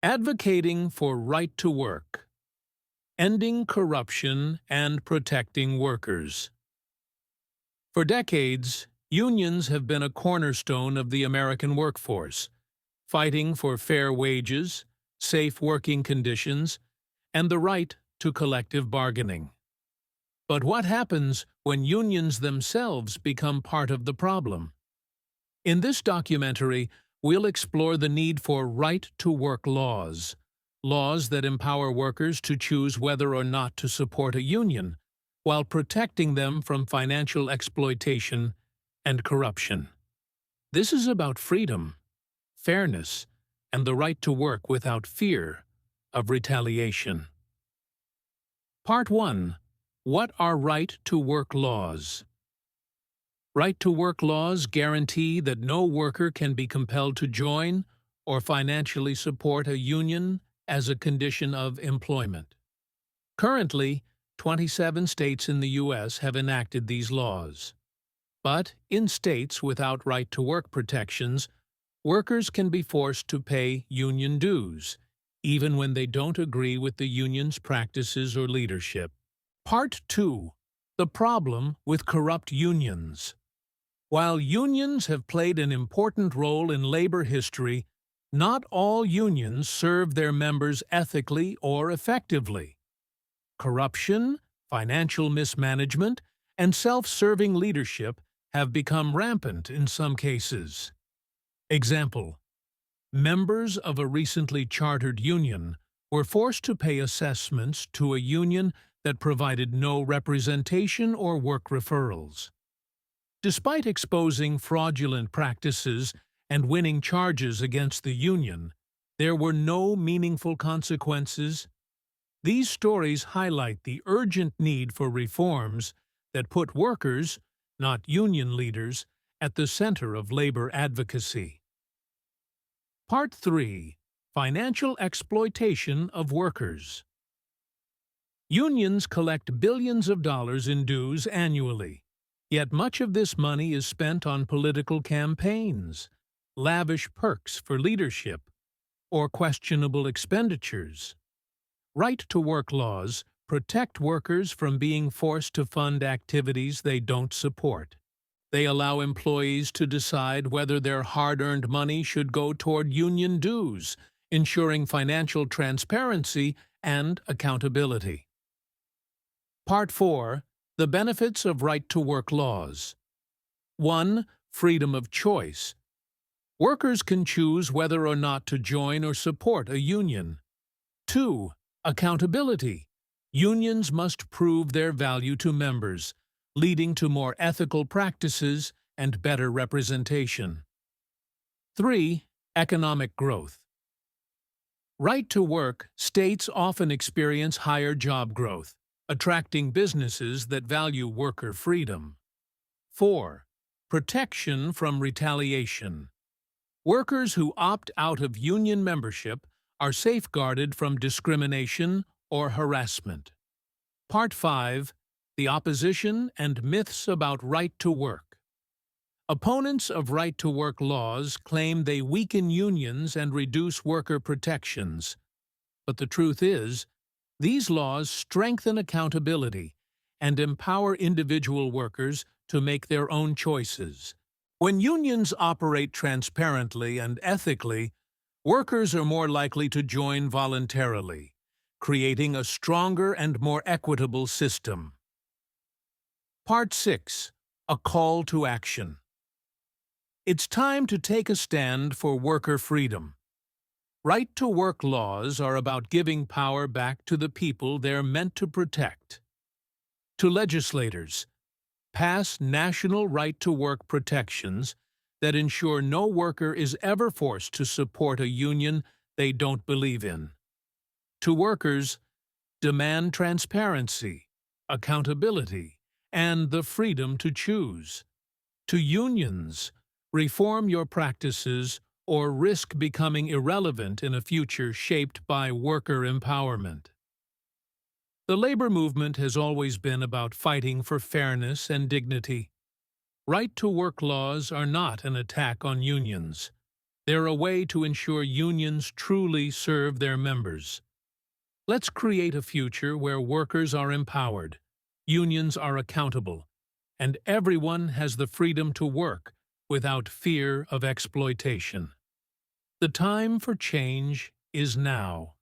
Advocating for right to work, ending corruption, and protecting workers. For decades, unions have been a cornerstone of the American workforce, fighting for fair wages, safe working conditions, and the right to collective bargaining. But what happens when unions themselves become part of the problem? In this documentary, we'll explore the need for right-to-work laws, laws that empower workers to choose whether or not to support a union, while protecting them from financial exploitation and corruption. This is about freedom, fairness, and the right to work without fear of retaliation. Part 1. What are right-to-work laws? Right-to-work laws guarantee that no worker can be compelled to join or financially support a union as a condition of employment. Currently, 27 states in the U.S. have enacted these laws. But in states without right-to-work protections, workers can be forced to pay union dues, even when they don't agree with the union's practices or leadership. Part 2. The problem with corrupt unions. While unions have played an important role in labor history, not all unions serve their members ethically or effectively. Corruption, financial mismanagement, and self-serving leadership have become rampant in some cases. Example: members of a recently chartered union were forced to pay assessments to a union that provided no representation or work referrals. Despite exposing fraudulent practices and winning charges against the union, there were no meaningful consequences. These stories highlight the urgent need for reforms that put workers, not union leaders, at the center of labor advocacy. Part 3. Financial exploitation of workers. Unions collect billions of dollars in dues annually, yet much of this money is spent on political campaigns, lavish perks for leadership, or questionable expenditures. Right-to-work laws protect workers from being forced to fund activities they don't support. They allow employees to decide whether their hard-earned money should go toward union dues, ensuring financial transparency and accountability. Part 4. The benefits of right-to-work laws. 1. Freedom of choice. Workers can choose whether or not to join or support a union. 2. Accountability. Unions must prove their value to members, leading to more ethical practices and better representation. 3. Economic growth. Right to work, states often experience higher job growth, attracting businesses that value worker freedom. 4. Protection from retaliation. Workers who opt out of union membership are safeguarded from discrimination or harassment. Part 5. The opposition and myths about right to work. Opponents of right-to-work laws claim they weaken unions and reduce worker protections. But the truth is, these laws strengthen accountability and empower individual workers to make their own choices. When unions operate transparently and ethically, workers are more likely to join voluntarily, creating a stronger and more equitable system. Part 6. A call to action. It's time to take a stand for worker freedom. Right-to-work laws are about giving power back to the people they're meant to protect. To legislators, pass national right-to-work protections that ensure no worker is ever forced to support a union they don't believe in. To workers, demand transparency, accountability, and the freedom to choose. To unions, reform your practices or risk becoming irrelevant in a future shaped by worker empowerment. The labor movement has always been about fighting for fairness and dignity. Right-to-work laws are not an attack on unions. They're a way to ensure unions truly serve their members. Let's create a future where workers are empowered, unions are accountable, and everyone has the freedom to work without fear of exploitation. The time for change is now.